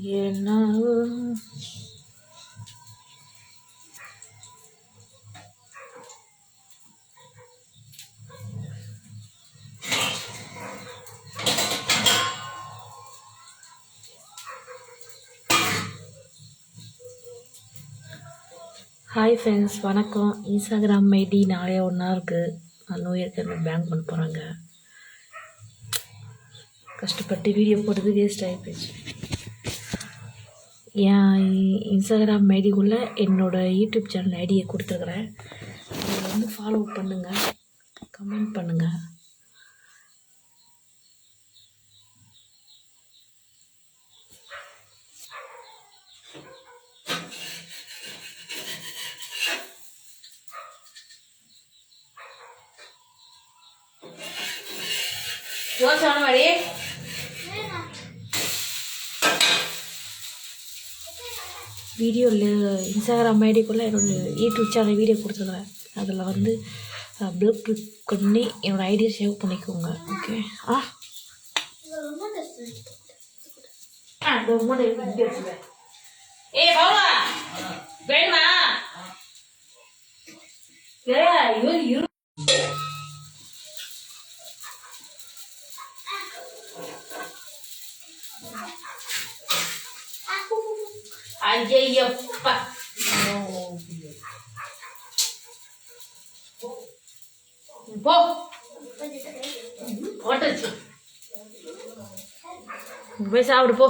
ஏன்னா hi friends, வணக்கம். Instagram ID நாளைய ஒன்றா இருக்குது. நியூ இயர்க்கு பேங்க் பண்ண போகிறாங்க. கஷ்டப்பட்டு வீடியோ போட்டது வேஸ்ட் ஆகி போச்சு. என் இன்ஸ்டாகிராம் ஐடிக்குள்ளே என்னோடய யூடியூப் சேனல் ஐடியை கொடுத்துருக்குறேன். அதில் வந்து ஃபாலோ பண்ணுங்கள், கமெண்ட் பண்ணுங்கள். மாதிரி வீடியோவில் இன்ஸ்டாகிராம் ஐடிக்குள்ளே என்னோடய யூடியூப் சேனல் வீடியோ கொடுத்துருக்குறேன். அதில் வந்து பிளக் கிளிக் பண்ணி என்னோடய ஐடியை சேவ் பண்ணிக்கோங்க. ஓகே. ஐயப்பா போ போட்டுச்சு, போய் சாப்பிடு போ.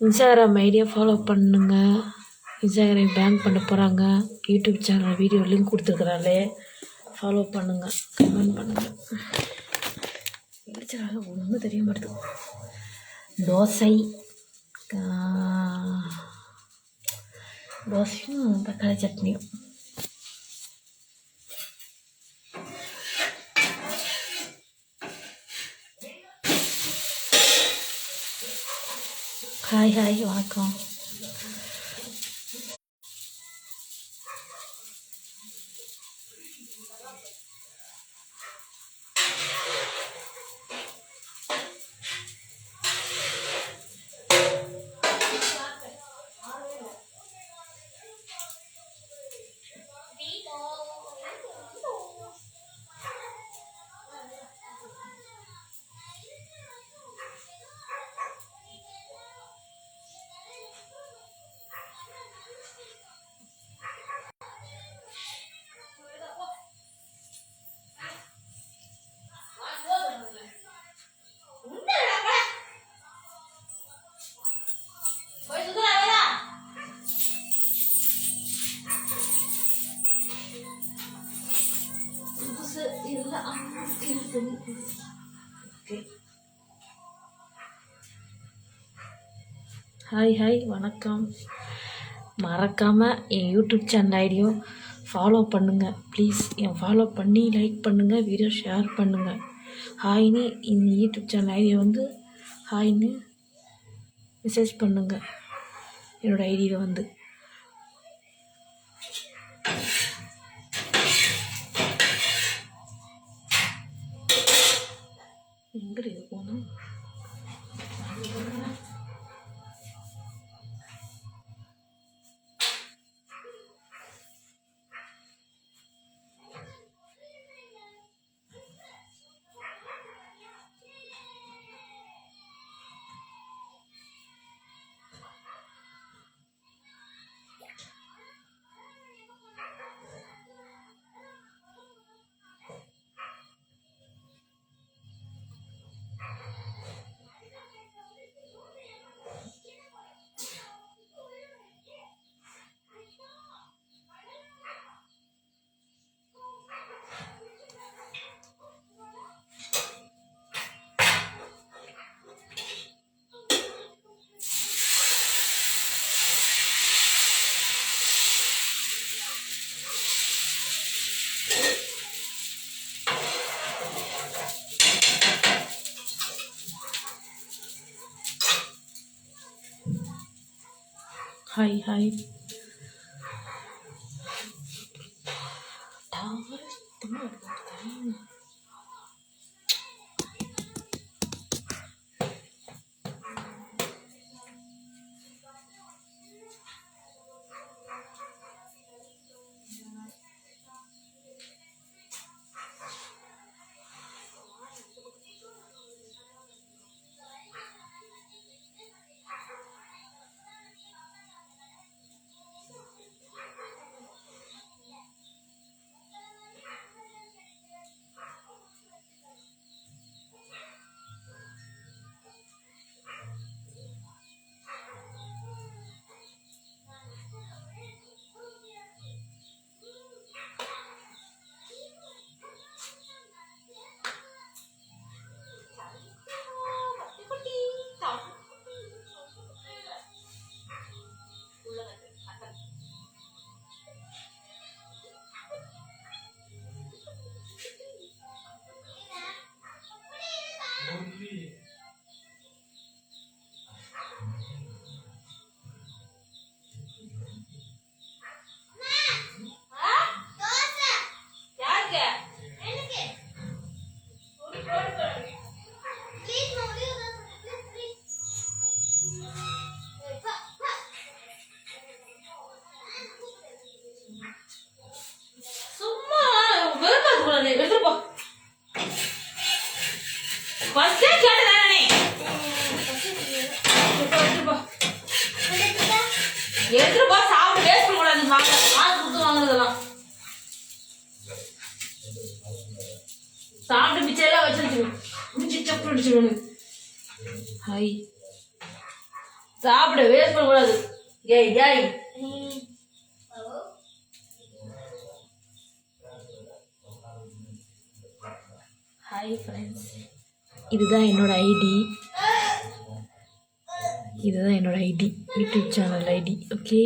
இன்ஸ்டாகிராம் ஐடியா ஃபாலோ பண்ணுங்க. இன்ஸ்டாகிராம் பேங்க் பண்ண போகிறாங்க. யூடியூப் சேனல் வீடியோ லிங்க் கொடுத்துருக்குறாங்களே, ஃபாலோ பண்ணுங்கள், கமெண்ட் பண்ணுங்கள். இடிச்சதாக ஒன்றும் தெரிய மாட்டேது. தோசையும் தக்காளி சட்னியும். ஹாய் ஹாய், வணக்கம். ஹாய் ஹாய், வணக்கம். மறக்காமல் என் யூடியூப் சேனல் ஐடியும் ஃபாலோ பண்ணுங்கள் ப்ளீஸ். என் ஃபாலோ பண்ணி லைக் பண்ணுங்கள், வீடியோ ஷேர் பண்ணுங்கள். ஹாய்னு இந்த யூடியூப் சேனல் ஐடியை வந்து ஹாய்னு மெசேஜ் பண்ணுங்கள். என்னோடய ஐடியில் வந்து எங்கே இது போகணும். Hi hi. சும்மா வெறுப்பாது எடுத்துட்டு போ. ஃபர்ஸ்டே கேட்டதானே எடுத்துட்டு போ. சாப்பிட்டு வேஸ்ட் பண்ணக்கூடாது. காசு கொடுத்து வாங்குறதெல்லாம் சாப்பிட்டு மிச்சம் வச்சிருக்கு. முடிச்சு சப்பு அடிச்சிடணும். ஹாய் சாப்பிட வேஸ்ட் பண்ணக்கூடாது. ஏய் ஏய் ஹாய் ஃப்ரெண்ட்ஸ், இதுதான் என்னோட ID. YouTube channel ID. Okay,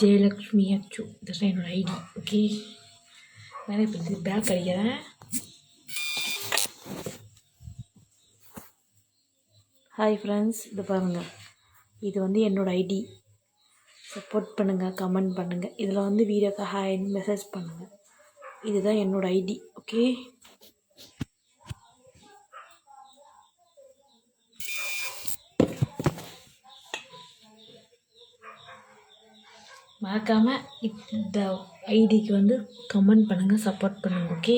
Jayalakshmi Achu. இதுதான் என்னோட ஐடி. ஓகே, நான் இப்போ இது பேக் அடிக்கிறேன். ஹாய் ஃப்ரெண்ட்ஸ், இது பாருங்கள். இது வந்து என்னோட ஐடி. சப்போர்ட் பண்ணுங்கள், கமெண்ட் பண்ணுங்கள். இதில் வந்து வீடியோக்கு ஹாய்ன்னு மெசேஜ் பண்ணுங்கள். இதுதான் என்னோட ஐடி. ஓகே, மறக்காமல் இந்த ஐடிக்கு வந்து கமெண்ட் பண்ணுங்கள், சப்போர்ட் பண்ணுங்கள். ஓகே,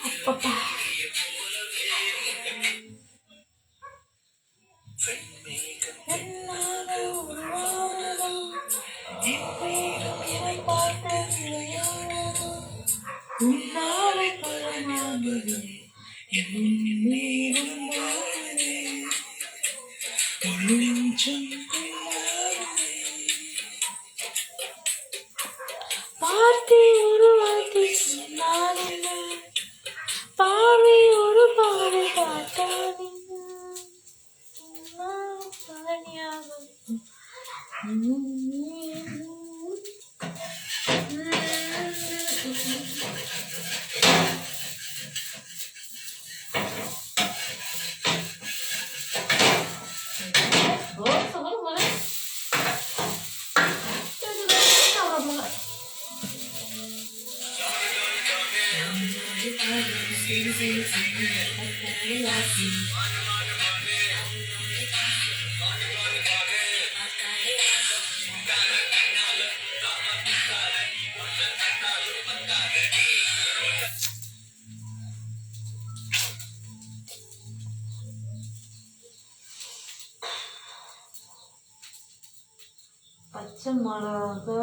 அப்பப்பா பார்த்து ஒரு வார்த்தை சொன்னாலும் பார்வை ஒரு பார்வை பார்த்தாலும் பச்சை மிளகா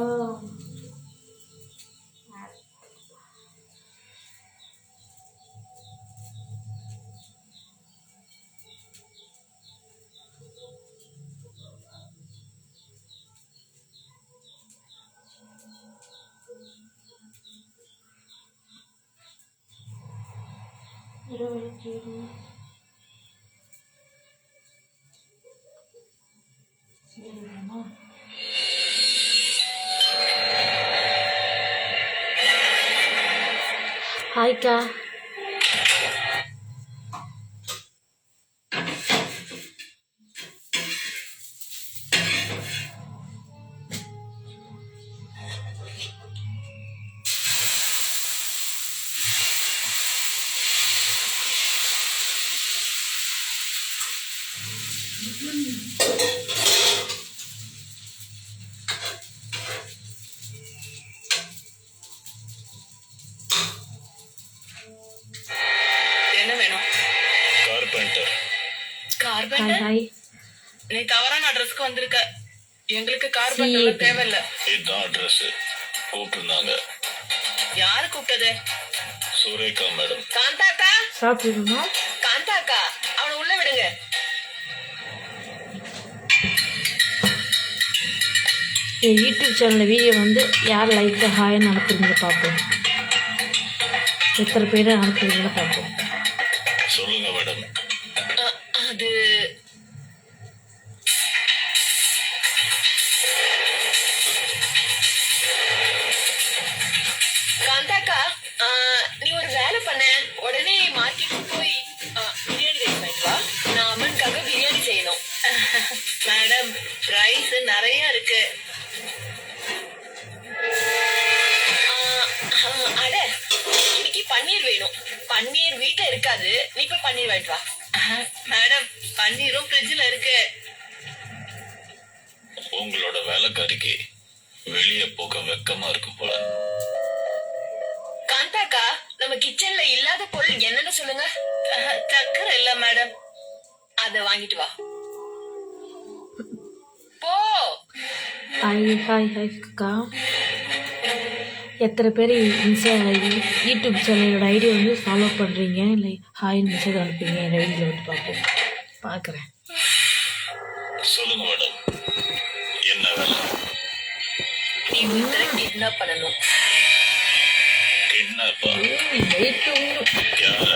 ஹாய்க்கா. என்ன வேணும்? கார்பெண்டர். கார்பெண்டர்? ஹாய். நீ தவறான அட்ரஸ்க்கு வந்திருக்க. எங்களுக்கு கார்பெண்டர் தேவையில்ல. இதுதான் அட்ரஸ். கூப்பிட்டுருந்தாங்க. யாரு கூப்பிட்டது? சுரேகா மேடம். காந்தாக்கா, சாப்பிடுமா? காந்தாக்கா, அவனை உள்ள விடுங்க. என் யூடியூப் சேனலில் வீடியோ வந்து யார் லைக்காக ஹாய்ன்னு அனுப்புறீங்க பார்ப்போம். எத்தனை பேர் அனுப்புறீங்களா பார்ப்போம். சொல்லுங்க மேடம். அது காந்தாக்கா, நீ ஒரு வேலை பண்ண. உடனே மார்க்கெட்டுக்கு போய் பிரியாணி ரைஸ் வாங்கிட்டு வா. நான் அம்மனுக்காக பிரியாணி செய்யணும். மேடம், ரைஸ் நிறைய இருக்கு. அட, இன்னைக்கு பன்னீர் வேணும். பன்னீர் வீட்டுல இருக்காது. நீ போய் பன்னீர் வாங்கிட்டு வா. மேடம், பன்னீரும் ஃப்ரிட்ஜ்ல இருக்கு. உங்களோட வேலைக்காரிக்கு வெளியே போக வெக்கமா இருக்கு போல. காந்தாக்கா, நம்ம கிச்சன்ல இல்லாத பொருள் என்னன்னு சொல்லுங்க. சக்கரை இல்ல மேடம். அத வாங்கிட்டு வா. போ. ஹாய் ஹாய் ஹாய் அக்கா. எத்தனை பேர் யூடியூப் சேனலோட ஐடியா வந்து ஃபாலோ பண்ணுறீங்க, இல்லை ஹாய்னு மெசேஜ் அனுப்புறீங்க. என் வீடியோவில் வந்து பார்ப்போம். பார்க்குறேன். சொல்லுங்க மேடம், என்ன வேலை? நீ ஒருத்தரை கிட்னாப் பண்ணணும். கிட்னாப்பா? வெயிட் யார?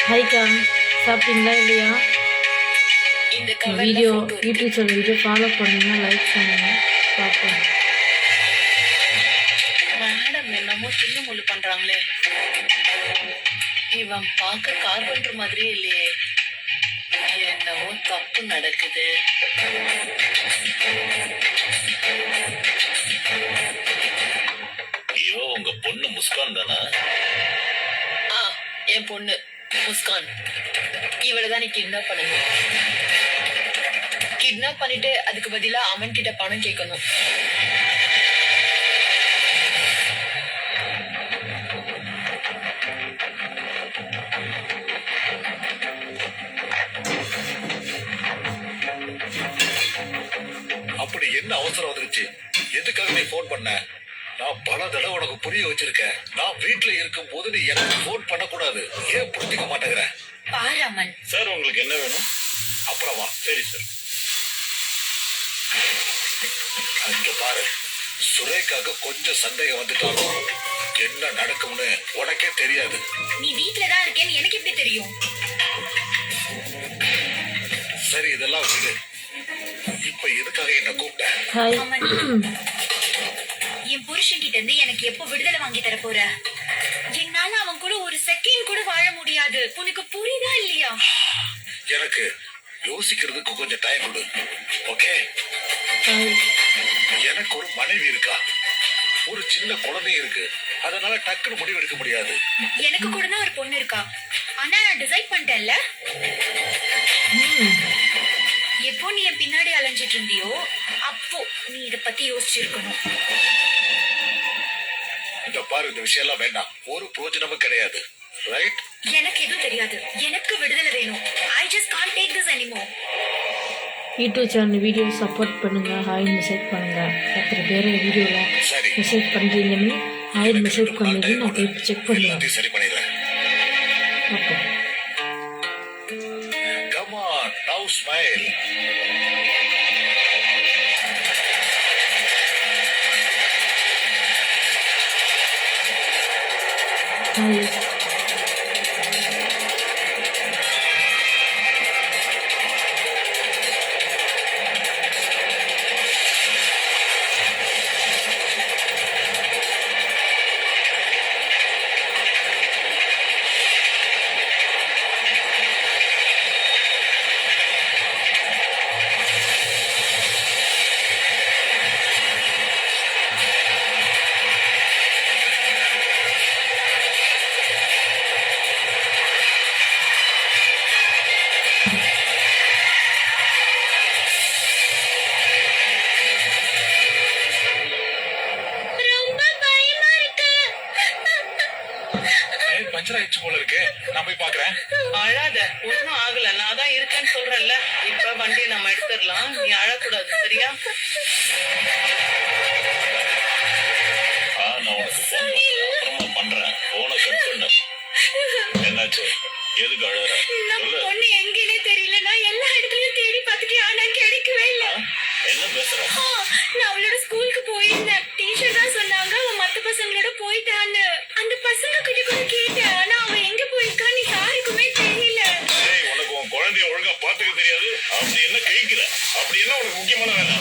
ஹாய்க்கா, சாப்பிட்டீங்களா இல்லையா? இந்த வீடியோ கவர்ல யூடியூப் சேனல் வீடியோ ஃபாலோ பண்ணுங்க, லைக் பண்ணுங்க, பார்ப்போம். மேடம் என்னமோ சின்ன முள்ளு பண்றாங்களே. இவன் பார்க்க கார்பெண்டர் மாதிரியே இல்லையே. என்னவோ தப்பு நடக்குது. ஐயோ, உங்க பொண்ணு முஸ்கான் தானா? என் பொண்ணு முஸ்கான். இவளதான் நீ கிட்னாப் பண்ணணும். கிட்னாப் பண்ணிட்டு அதுக்கு பதிலா அவன் கிட்ட பணம் கேட்கணும். அப்படி என்ன அவசரம் வந்துருச்சு? எதுக்காக நீ போன் பண்ண? நான் பல தடவை உனக்கு புரிய வச்சிருக்கேன். நான் வீட்டுல இருக்கும் போது நீ எனக்கு போன் பண்ணக்கூடாது. ஏன் புரிஞ்சுக்க மாட்டேங்கிற? பாராமன் சார், உங்களுக்கு என்ன வேணும்? அப்புறம் வா. சரி சார். அங்க பாரு, சுரேக்காக கொஞ்சம் சந்தேகம் வந்துட்டாலும் என்ன நடக்கும்னு உனக்கே தெரியாது. நீ வீட்டுலதான் இருக்கேன்னு எனக்கு எப்படி தெரியும்? சரி, இதெல்லாம் விடு. இப்ப எதுக்காக என்ன கூப்பிட்ட? ஹாய். என் புருஷன் கிட்ட இருந்து எனக்கு எப்போ விடுதலை வாங்கி தர போற? என்னால அவன் கூட ஒரு செகண்ட் கூட வாழ முடியாது. உனக்கு புரியுதா இல்லையா? எனக்கு யோசிக்கிறதுக்கு கொஞ்சம் டைம் கொடு. ஓகே? ஹாய். எனக்கு ஒரு மனைவி இருக்கா, ஒரு சின்ன குழந்தை இருக்கு. அதனால டக்குன்னு முடிவு எடுக்க முடியாது. எனக்கு கூட தான் ஒரு பொண்ணு இருக்கா. ஆனா நான் டிசைட் பண்ணிட்டேன்ல. எப்போ நீ என் பின்னாடி அலைஞ்சிட்டு இருந்தியோ அப்போ நீ இத பத்தி யோசிச்சிருக்கணும். இந்த பாரு, இந்த விஷயம் எல்லாம் வேண்டாம். ஒரு பிரயோஜனமும் கிடையாது. ரைட்? எனக்கு எதுவும் தெரியாது. எனக்கு விடுதலை வேணும். I just can't take this anymore. YouTube channel video support பண்ணுங்கள், ஹாய்னு மெசேஜ் பண்ணுங்கள். எத்தனை பேர் வீடியோவில் சரி, மெசேஜ் பண்ணுறீங்கன்னு ஹாய்னு மெசேஜ் பண்ணுறது நான் போய் செக் பண்ணுவேன். எல்லாத்தையும் சரி பண்ணிடுறேன். Okay, Come on, now smile. Hi. ரொம்ப பயமா இருக்கு. பஞ்சர் ஆயிடுச்சு போல இருக்கு. நான் போய் பாக்குறேன். அழாத, ஒண்ணும் ஆகல. நான் தான் இருக்கேன்னு சொல்றேன்ல. இப்ப வண்டியை நம்ம எடுத்துடலாம். நீ அழக்கூடாது, சரியா? நான் உனக்கு அப்புறமா பண்றேன். போன கட் பண்ண. என்னாச்சு? எதுக்கு அழற? நம்ம பொண்ணு எங்கேனே தெரியல. நான் எல்லா இடத்துலயும் தேடி பார்த்துட்டேன், ஆனா கிடைக்கவே இல்ல. என்ன பேசுற? நான் அவளோட ஸ்கூலுக்கு போயிருந்தேன். டீச்சர் தான் சொன்னாங்க அவ மத்த பசங்களோட போயிட்டான்னு. அந்த பசங்க கிட்ட கூட கேட்டேன், ஆனா அவ எங்க போயிருக்கான்னு யாருக்குமே தெரியல. ஏய், உனக்கு உன் குழந்தைய ஒழுங்கா பாத்துக்க தெரியாது. அப்படி என்ன கேக்குற? அப்படி என்ன உனக்கு முக்கியமான வேலை?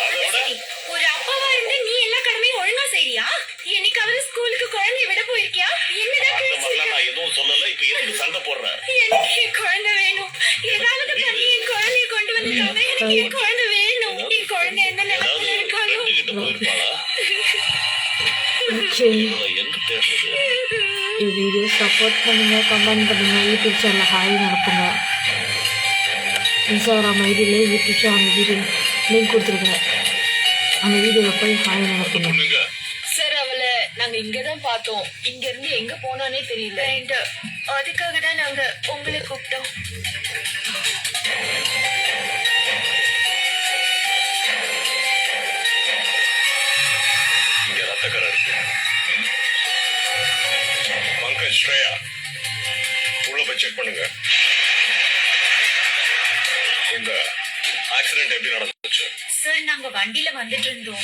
அதை விட சரி, ஒரு அப்பாவா இருந்து நீ எல்லா கடமையும் ஒழுங்கா செய்றியா? என்னைக்காவது ஸ்கூலுக்கு குழந்தைய விட போயிருக்கியா? என்னதான் அந்த மாதிரிலாம் பேசிருக்க? நான் எதுவும் சொல்லல. இப்ப எதுக்கு சண்டை போடுற? எனக்கு என் குழந்தை வேணும். ஏதாவது பண்ணி என் குழந்தைய கொண்டு வந்துட்டாங்க. எனக்கு என் குழந்தை வேணும். என் குழந்தை என்ன ஏதாவது நினைச்சு இருக்காளோ? friend கிட்ட போயிருப்பாளா? ஓகே, இவளை எங்க தேடுறது? இந்த வீடியோ சப்போர்ட் பண்ணுங்கள், கமெண்ட் பண்ணுங்கள், யூடியூப் சேனலில் ஹாய் அனுப்புங்க. இன்ஸ்டாகிராம் ஐடியிலே யூடியூப் சேனல் வீடியோ லிங்க் கொடுத்துருக்குறேன். அந்த வீடியோவில் போய் ஹாய் அனுப்புங்க. பொண்ணுங்க, சார், அவளை நாங்க இங்கதான் பார்த்தோம். இங்க இருந்து எங்க போனானே தெரியல. அதுக்காக தான் நாங்க உங்களை கூப்பிட்டோம். இங்க ரத்தக்கரை இருக்கு. பங்கஜ், ஸ்ரேயா, உள்ள போய் செக் பண்ணுங்க. இந்த ஆக்சிடென்ட் எப்படி நடந்துச்சு? சார், நாங்க வண்டியில வந்துட்டு இருந்தோம்.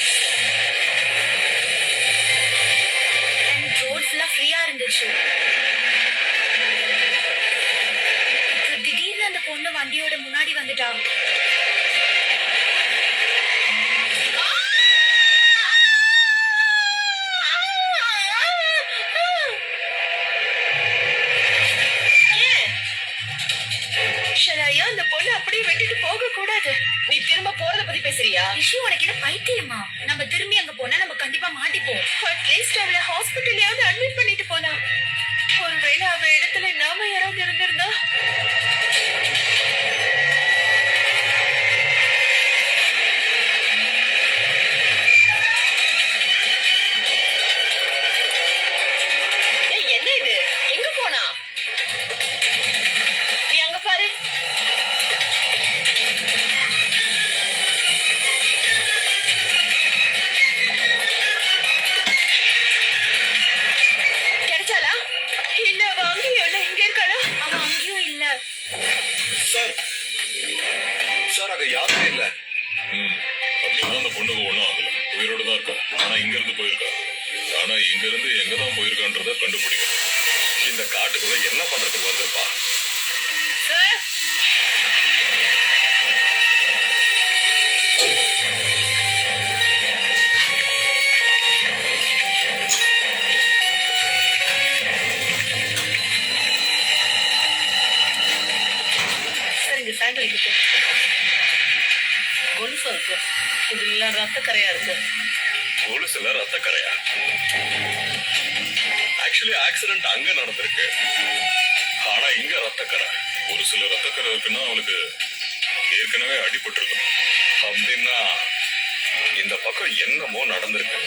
ரோட் ஃபுல்லா ஃப்ரீயா இருந்துச்சு. திடீர்னு அந்த பொண்ணு வண்டியோட முன்னாடி வந்துட்டா. ஷராயா, அந்த பொண்ணு அப்படியே விட்டுட்டு போக கூடாது. நீ திரும்ப போறத பத்தி பேசுறியா? விஷயம் உனக்கு என்ன பைத்தியமா? நம்ம திரும்பி அங்க போனா நம்ம கண்டிப்பா மாட்டிப்போம். அட்லீஸ்ட் அவளை ஹாஸ்பிட்டல்லையாவது அட்மிட் பண்ணிட்டு போனா. ஒருவேளை அவ இடத்துல நாம யாராவது இருந்திருந்தா. ஏய், என்ன இது? எங்க போனா? நீ அங்க பாரு. கிடைச்சாளா? இல்ல, அவ அங்கேயும் இல்ல. இங்க இருக்காளா? அவ அங்கேயும் இல்ல. சார், சார், அங்க யாருமே இல்ல. அப்படின்னா அந்த பொண்ணுக்கு ஒண்ணும் ஆகல. உயிரோட தான் இருக்கா. ஆனா இங்க இருந்து போயிருக்கா. ஆனா இங்க இருந்து எங்கதான் போயிருக்கான்றத கண்டுபிடிக்கணும். இந்த காட்டுக்குள்ள என்ன பண்றதுக்கு வந்திருப்பா? சார், சரிங்க, சாண்டல் இருக்கு. கொலுசம் இருக்கு. இதுல ரத்தக்கரையா இருக்கு. போலீஸ்ல ரத்தக்கரையா? ஆக்சுவலி ஆக்சிடென்ட் அங்க நடந்திருக்கு. ஆனா இங்க ரத்தக்கரை. ஒரு சில ரத்தக்கரை இருக்குன்னா அவளுக்கு ஏற்கனவே அடிபட்டு இருக்கணும். அப்படின்னா இந்த பக்கம் என்னமோ நடந்திருக்கு.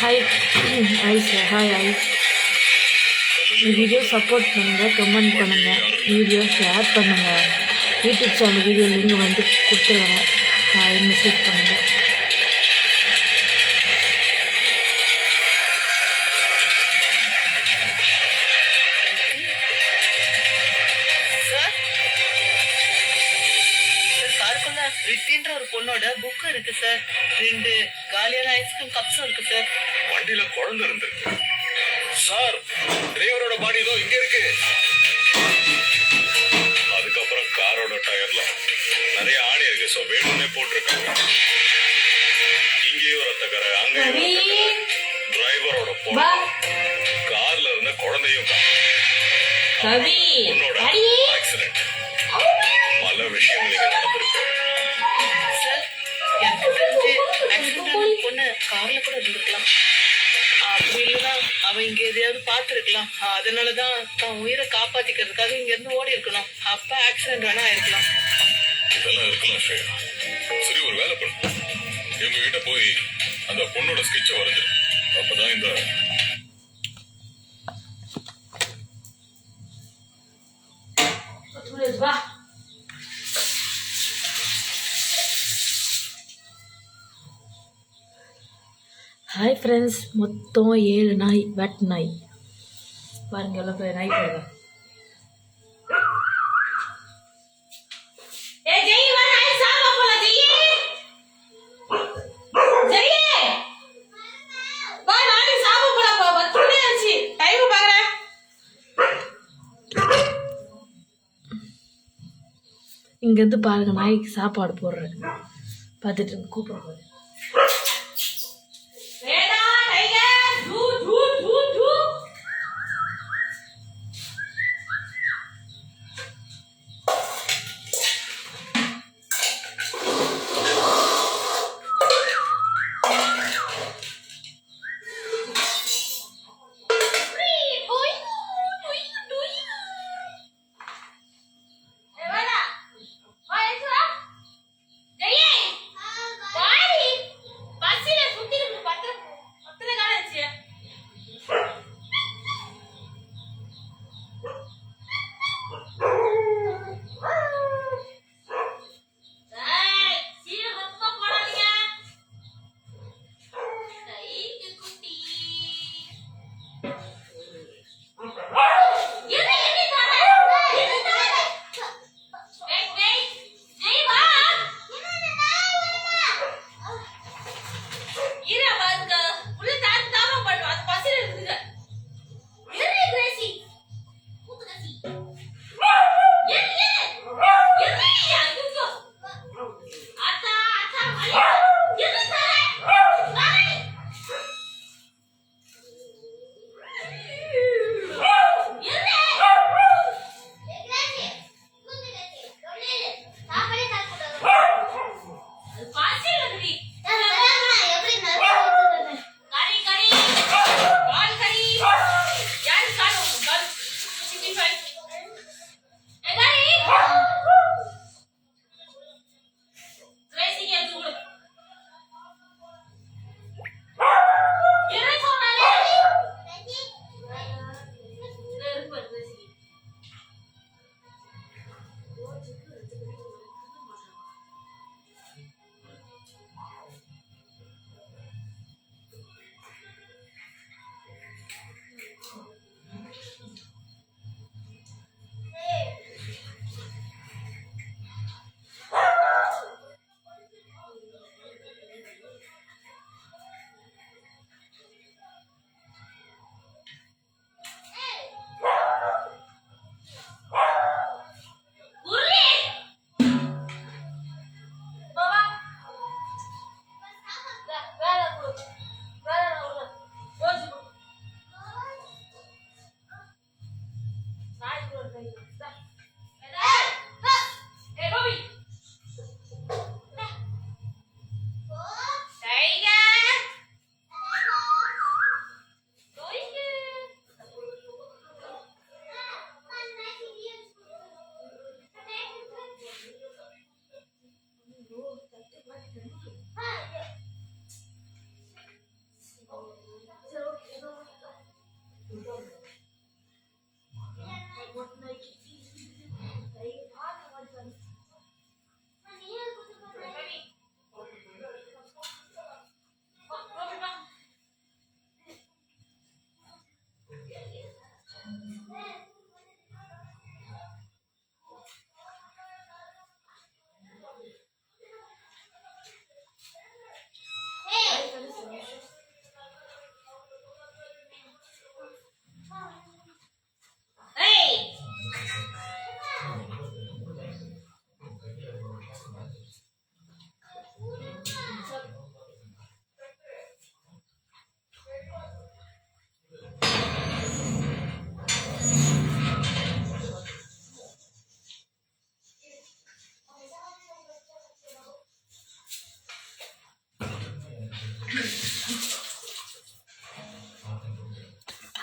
Hi hi sir hi hi. இந்த வீடியோ சப்போர்ட் பண்ணுங்கள், கமெண்ட் பண்ணுங்கள், வீடியோ ஷேர் பண்ணுங்கள். யூடியூப் சேனல் வீடியோ லிங்க் வந்து கொடுத்துருவேன். ஹாய் மெசேஜ் பண்ணுங்கள். சார் சார் காருக்குள்ள ரித்தின்ற ஒரு பொண்ணோட புக் இருக்கு சார். 2 காலியான ஐஸ்கிரீம் கப்ஸும் இருக்கு சார். வண்டியில குழந்தை இருந்திருக்கு சார். டிரைவரோட பாடி ஏதோ இங்க இருக்கு. அதுக்கப்புறம் காரோட டயர்ல நிறைய ஆணி இருக்கு. சோ வேணும்னே போட்டிருக்காங்க. இங்கேயும் ரத்தக்கரை, அங்கேயும் டிரைவரோட பொண்ணு, கார்ல இருந்த குழந்தையும் கவி பொண்ணோட ஆக்சிடென்ட். பல விஷயங்கள் இங்க நடந்திருக்கு. சார் எனக்கு தெரிஞ்சு ஆக்சிடென்ட் பொண்ணு கார்ல கூட இருந்திருக்கலாம். அப்படி இல்லைன்னா அவன் இங்க எதையாவது பார்த்துருக்கலாம். அதனாலதான் தான் உயிரை காப்பாத்திக்கிறதுக்காக இங்க இருந்து ஓடி இருக்கணும். அப்ப ஆக்சிடென்ட் வேணா ஆயிருக்கலாம். இதெல்லாம் இருக்கலாம் ஸ்ரேயா. சரி, ஒரு வேலை பண்ணு. இவங்க கிட்ட போய் அந்த பொண்ணோட ஸ்கெட்ச வரைஞ்சிரு. அப்பதான் இந்த வா. ஹாய் ஃப்ரெண்ட்ஸ், மொத்தம் 7 நாய், வெட் நாய். பாருங்க எவ்வளோ பேர் நாய் பாருங்க. இங்கேருந்து பாருங்க, நாய்க்கு சாப்பாடு போடுறேன். பார்த்துட்டு கூப்பிட போகுது.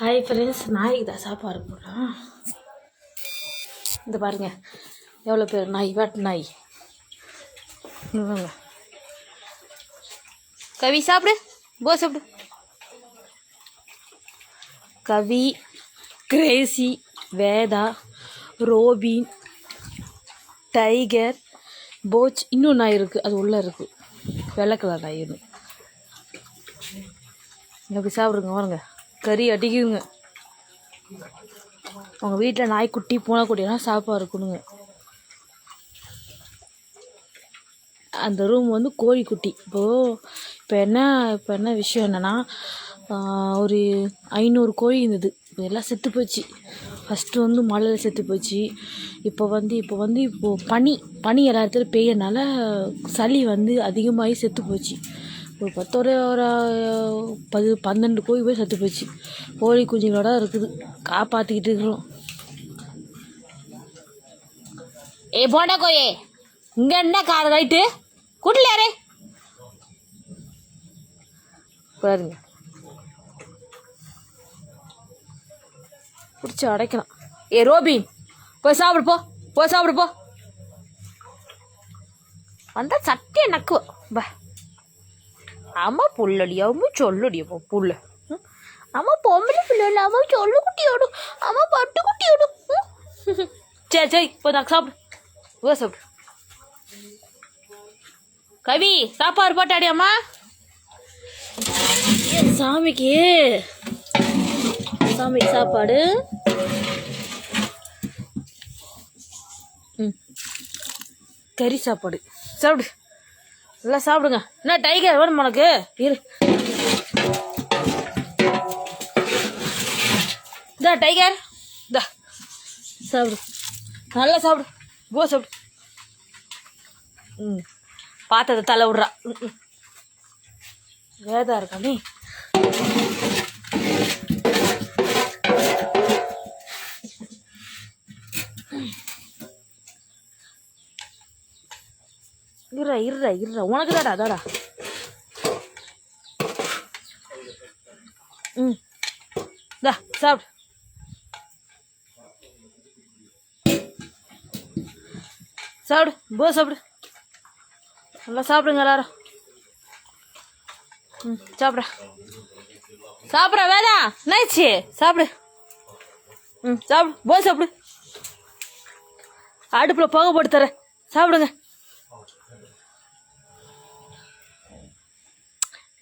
ஹாய் ஃப்ரெண்ட்ஸ், நாய்க்கு தான் சாப்பாடு போடுறோம். இந்த பாருங்க எவ்வளோ பேர் நாய், வேட்டு நாய். கவி சாப்பிடு, போ சாப்பிடு. கவி, கிரேசி, வேதா, ரோபின், டைகர், போச், இன்னும் நாய் இருக்குது, அது உள்ளே இருக்குது, வெள்ளை கலர் நாய். இன்னும் எப்படி சாப்பிடுங்க பாருங்க, கறி அடிக்குதுங்க. உங்கள் வீட்டில் நாய்க்குட்டி பூனைக்குட்டிலாம் சாப்பாடு இருக்கணுங்க. அந்த ரூம் வந்து கோழிக்குட்டி. இப்போ என்ன விஷயம் என்னென்னா, ஒரு 500 கோழி இருந்தது. இப்போ எல்லாம் செத்து போச்சு. ஃபஸ்ட்டு வந்து மழையில் செத்து போச்சு. இப்போ பனி எல்லா இடத்துலையும் பெய்யறனால சளி வந்து அதிகமாகி செத்து போச்சு. ஒரு 12 கோழி போய் செத்து போச்சு. கோழி குஞ்சுகளோட இருக்குது, காப்பாற்றிக்கிட்டு இருக்கிறோம். போண்டா கோயே, இங்கே என்ன கார் ரைட்டு கூட்டல யாரே பாருங்க, பிடிச்சி அடைக்கலாம். ரோபின், போய் சாப்பிடு போ, போய் சாப்பிடு போ. அந்த சட்டியை நக்குவோம் பா. அம்மா புள்ளடியா, அம்மா சொல்லடியா புள்ள. அம்மா பொம்பளை பிள்ளை, அம்மா சொல்லு குட்டியோடு, அம்மா பட்டு குட்டியோடு. சரி போய் நான் சாப்பிடு, போ சாப்பிடு. கவி, சாப்பாடு போட்டாடியாம்மா? சாமிக்கு சாப்பாடு. கறி சாப்பாடு சாப்பிடு, எல்லாம் சாப்பிடுங்க. என்ன டைகர் வேணும் உனக்கு? இரு, இதா டைகர், இதா சாப்பிடு, நல்லா சாப்பிடு, போ சாப்பிடு. பார்த்ததை தலை விட்றா. வேதா இருக்கா நீ? இருறா உனக்கு தாடா. தா சாப்பிடு. சாப்பிடு, போ சாப்பிடு, நல்லா சாப்பிடுங்க எல்லாரும். சாப்பிட்ற வேதா என்னாச்சு? சாப்பிடு, சாப்பிடு, போ சாப்பிடு. அடுப்பில் புகை போட்டு தரேன், சாப்பிடுங்க.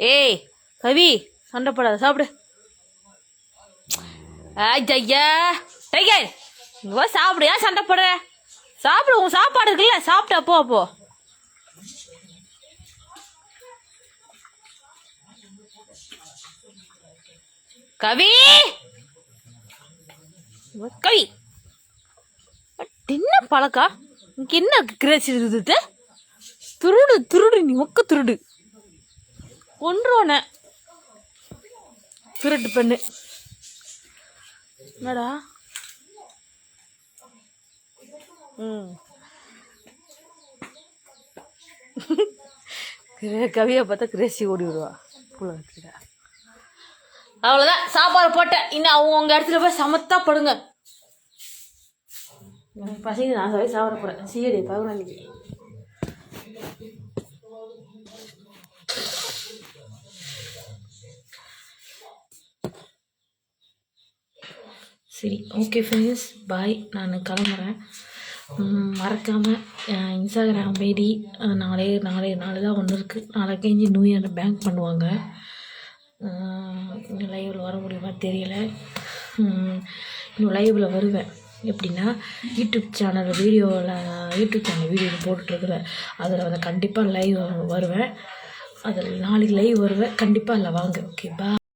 ஏய் கவி, சண்டை போடாத, சாப்பிடு. ஐயா டைகர், இங்கே சாப்பிடு, ஏன் சண்டை போடுற? சாப்பிடு, உன் சாப்பாடு இருக்குல்ல, சாப்பிட்டா அப்போ. கவி, கவி, என்ன பழக்கா? இங்க என்ன கிரேசி இருக்குது? துருடு நீ ஒக்க துருடு, கொன்றுவன திருட்டு பெண்ணு. என்னடா? கவியை பார்த்தா கிரேசி ஓடி விடுவா. அவ்வளோதான், சாப்பாடு போட்டேன். இன்னும் அவங்க இடத்துல போய் சமத்தா படுங்க. பசங்க நான் சாப்பிட போகிறேன். சீடி பவுனாளிக்கு சரி. ஓகே ஃப்ரெண்ட்ஸ், பாய். நான் கிளம்புறேன். மறக்காமல் இன்ஸ்டாகிராம் ஐடி நாளை தான் ஒன்று இருக்குது. நாளைக்கு நியூ இயர் பேங்க் பண்ணுவாங்க. இன்னும் லைவில் வர முடியுமா தெரியல. இன்னும் லைவில் வருவேன். எப்படின்னா யூடியூப் சேனல் வீடியோ போட்டுட்ருக்குறேன். அதில் வந்து கண்டிப்பாக லைவ் வருவேன். அதில் நாளைக்கு லைவ் வருவேன். கண்டிப்பாக அதில் வாங்க. ஓகே, பாய்.